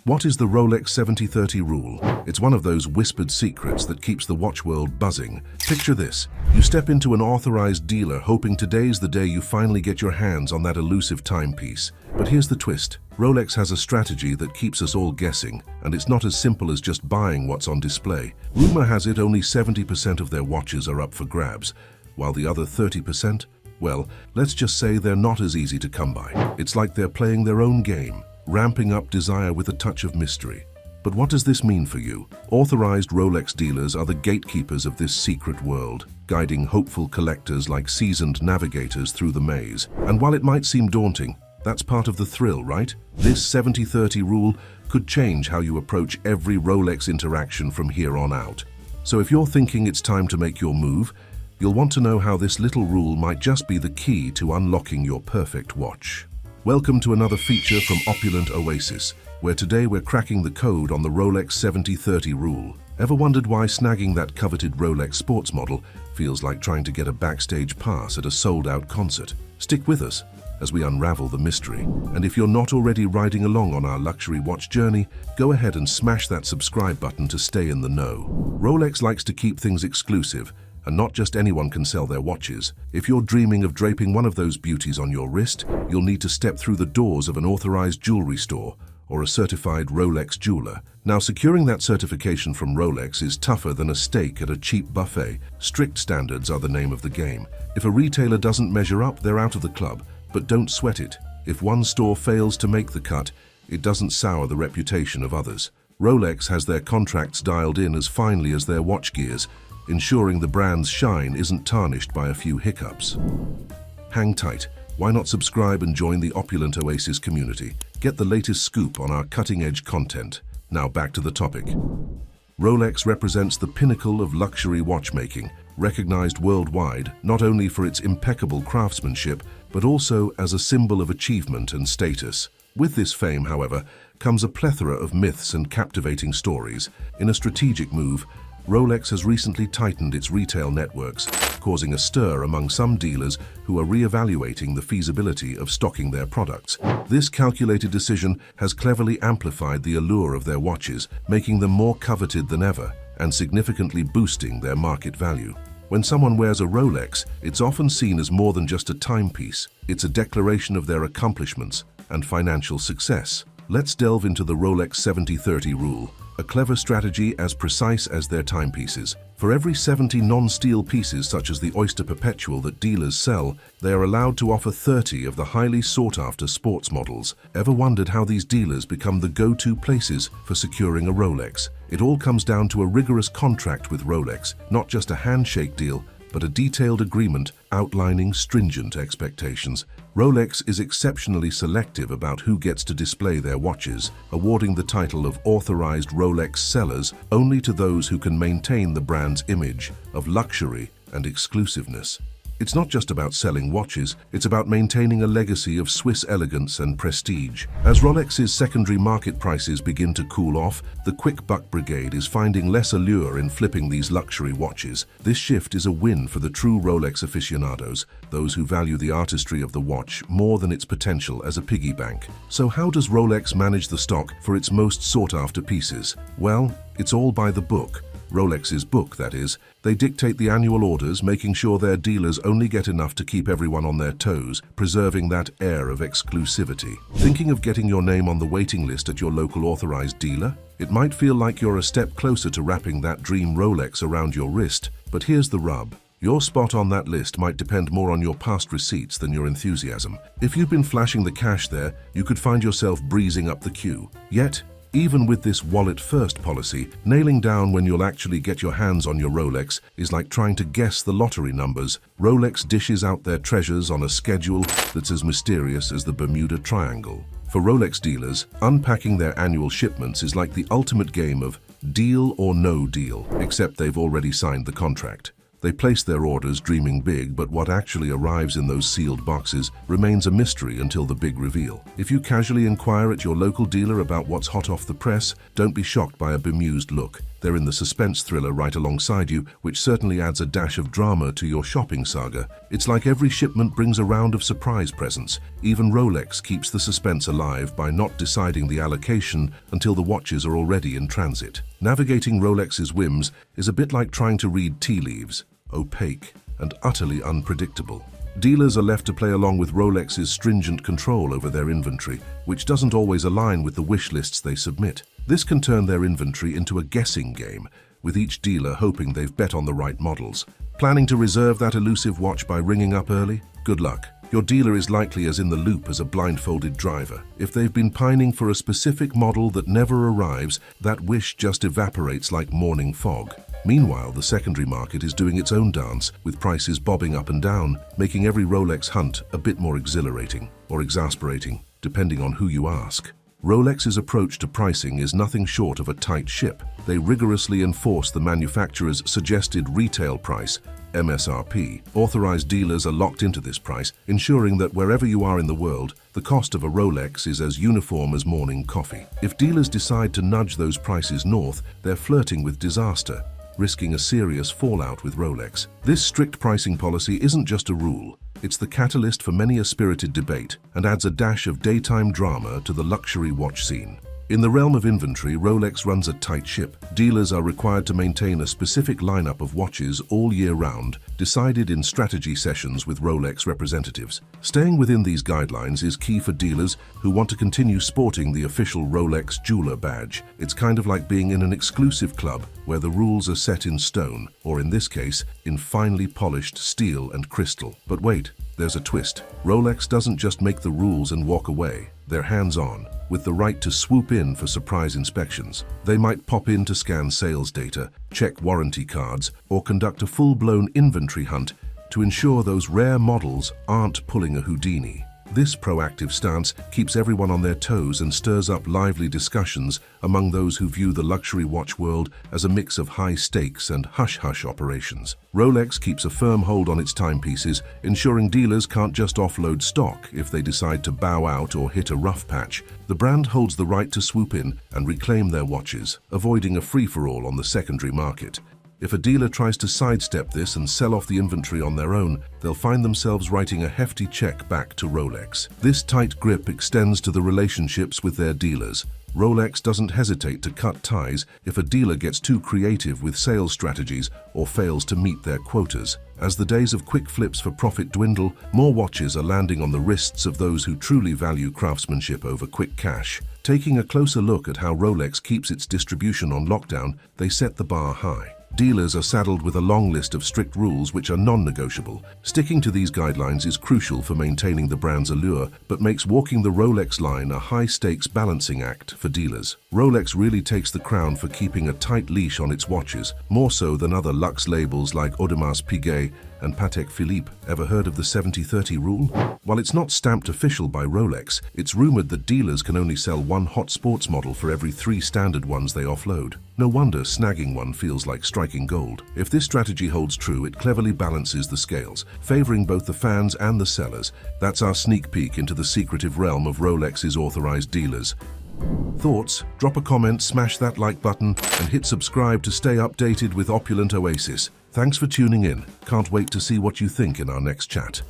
What is the Rolex 70/30 rule? It's one of those whispered secrets that keeps the watch world buzzing. Picture this. You step into an authorized dealer hoping today's the day you finally get your hands on that elusive timepiece. But here's the twist. Rolex has a strategy that keeps us all guessing, and it's not as simple as just buying what's on display. Rumor has it only 70% of their watches are up for grabs, while the other 30%, well, let's just say they're not as easy to come by. It's like they're playing their own game, ramping up desire with a touch of mystery. But what does this mean for you? Authorized Rolex dealers are the gatekeepers of this secret world, guiding hopeful collectors like seasoned navigators through the maze. And while it might seem daunting, that's part of the thrill, right? This 70/30 rule could change how you approach every Rolex interaction from here on out. So if you're thinking it's time to make your move, you'll want to know how this little rule might just be the key to unlocking your perfect watch. Welcome to another feature from Opulent Oasis, where today we're cracking the code on the Rolex 70/30 rule. Ever wondered why snagging that coveted Rolex sports model feels like trying to get a backstage pass at a sold-out concert? Stick with us as we unravel the mystery. And if you're not already riding along on our luxury watch journey, go ahead and smash that subscribe button to stay in the know. Rolex likes to keep things exclusive, and not just anyone can sell their watches. If you're dreaming of draping one of those beauties on your wrist, you'll need to step through the doors of an authorized jewelry store or a certified Rolex jeweler. Now, securing that certification from Rolex is tougher than a steak at a cheap buffet. Strict standards are the name of the game. If a retailer doesn't measure up, they're out of the club. But don't sweat it. If one store fails to make the cut, it doesn't sour the reputation of others. Rolex has their contracts dialed in as finely as their watch gears, ensuring the brand's shine isn't tarnished by a few hiccups. Hang tight. Why not subscribe and join the Opulent Oasis community? Get the latest scoop on our cutting-edge content. Now back to the topic. Rolex represents the pinnacle of luxury watchmaking, recognized worldwide not only for its impeccable craftsmanship, but also as a symbol of achievement and status. With this fame, however, comes a plethora of myths and captivating stories. In a strategic move, Rolex has recently tightened its retail networks, causing a stir among some dealers who are re-evaluating the feasibility of stocking their products. This calculated decision has cleverly amplified the allure of their watches, making them more coveted than ever and significantly boosting their market value. When someone wears a Rolex, it's often seen as more than just a timepiece. It's a declaration of their accomplishments and financial success. Let's delve into the Rolex 70/30 rule, a clever strategy as precise as their timepieces. For every 70 non-steel pieces such as the Oyster Perpetual that dealers sell, they are allowed to offer 30 of the highly sought-after sports models. Ever wondered how these dealers become the go-to places for securing a Rolex? It all comes down to a rigorous contract with Rolex, not just a handshake deal, but a detailed agreement outlining stringent expectations. Rolex is exceptionally selective about who gets to display their watches, awarding the title of authorized Rolex sellers only to those who can maintain the brand's image of luxury and exclusiveness. It's not just about selling watches, it's about maintaining a legacy of Swiss elegance and prestige. As Rolex's secondary market prices begin to cool off, the quick buck brigade is finding less allure in flipping these luxury watches. This shift is a win for the true Rolex aficionados, those who value the artistry of the watch more than its potential as a piggy bank. So how does Rolex manage the stock for its most sought-after pieces? Well, it's all by the book. Rolex's book, that is. They dictate the annual orders, making sure their dealers only get enough to keep everyone on their toes, preserving that air of exclusivity. Thinking of getting your name on the waiting list at your local authorized dealer? It might feel like you're a step closer to wrapping that dream Rolex around your wrist, but here's the rub. Your spot on that list might depend more on your past receipts than your enthusiasm. If you've been flashing the cash there, you could find yourself breezing up the queue. Yet, even with this wallet-first policy, nailing down when you'll actually get your hands on your Rolex is like trying to guess the lottery numbers. Rolex dishes out their treasures on a schedule that's as mysterious as the Bermuda Triangle. For Rolex dealers, unpacking their annual shipments is like the ultimate game of deal or no deal, except they've already signed the contract. They place their orders dreaming big, but what actually arrives in those sealed boxes remains a mystery until the big reveal. If you casually inquire at your local dealer about what's hot off the press, don't be shocked by a bemused look. They're in the suspense thriller right alongside you, which certainly adds a dash of drama to your shopping saga. It's like every shipment brings a round of surprise presents. Even Rolex keeps the suspense alive by not deciding the allocation until the watches are already in transit. Navigating Rolex's whims is a bit like trying to read tea leaves, opaque and utterly unpredictable. Dealers are left to play along with Rolex's stringent control over their inventory, which doesn't always align with the wish lists they submit. This can turn their inventory into a guessing game, with each dealer hoping they've bet on the right models. Planning to reserve that elusive watch by ringing up early? Good luck. Your dealer is likely as in the loop as a blindfolded driver. If they've been pining for a specific model that never arrives, that wish just evaporates like morning fog. Meanwhile, the secondary market is doing its own dance, with prices bobbing up and down, making every Rolex hunt a bit more exhilarating or exasperating, depending on who you ask. Rolex's approach to pricing is nothing short of a tight ship. They rigorously enforce the manufacturer's suggested retail price, MSRP. Authorized dealers are locked into this price, ensuring that wherever you are in the world, the cost of a Rolex is as uniform as morning coffee. If dealers decide to nudge those prices north, they're flirting with disaster, risking a serious fallout with Rolex. This strict pricing policy isn't just a rule, it's the catalyst for many a spirited debate and adds a dash of daytime drama to the luxury watch scene. In the realm of inventory, Rolex runs a tight ship. Dealers are required to maintain a specific lineup of watches all year round, decided in strategy sessions with Rolex representatives. Staying within these guidelines is key for dealers who want to continue sporting the official Rolex jeweler badge. It's kind of like being in an exclusive club where the rules are set in stone, or in this case, in finely polished steel and crystal. But wait, there's a twist. Rolex doesn't just make the rules and walk away. They're hands-on, with the right to swoop in for surprise inspections. They might pop in to scan sales data, check warranty cards, or conduct a full-blown inventory hunt to ensure those rare models aren't pulling a Houdini. This proactive stance keeps everyone on their toes and stirs up lively discussions among those who view the luxury watch world as a mix of high stakes and hush-hush operations. Rolex keeps a firm hold on its timepieces, ensuring dealers can't just offload stock if they decide to bow out or hit a rough patch. The brand holds the right to swoop in and reclaim their watches, avoiding a free-for-all on the secondary market. If a dealer tries to sidestep this and sell off the inventory on their own, they'll find themselves writing a hefty check back to Rolex. This tight grip extends to the relationships with their dealers. Rolex doesn't hesitate to cut ties if a dealer gets too creative with sales strategies or fails to meet their quotas. As the days of quick flips for profit dwindle, more watches are landing on the wrists of those who truly value craftsmanship over quick cash. Taking a closer look at how Rolex keeps its distribution on lockdown, they set the bar high. Dealers are saddled with a long list of strict rules which are non-negotiable. Sticking to these guidelines is crucial for maintaining the brand's allure, but makes walking the Rolex line a high-stakes balancing act for dealers. Rolex really takes the crown for keeping a tight leash on its watches, more so than other luxe labels like Audemars Piguet and Patek Philippe. Ever heard of the 70-30 rule? While it's not stamped official by Rolex, it's rumored that dealers can only sell one hot sports model for every 3 standard ones they offload. No wonder snagging one feels like striking gold. If this strategy holds true, it cleverly balances the scales, favoring both the fans and the sellers. That's our sneak peek into the secretive realm of Rolex's authorized dealers. Thoughts? Drop a comment, smash that like button, and hit subscribe to stay updated with Opulent Oasis. Thanks for tuning in. Can't wait to see what you think in our next chat.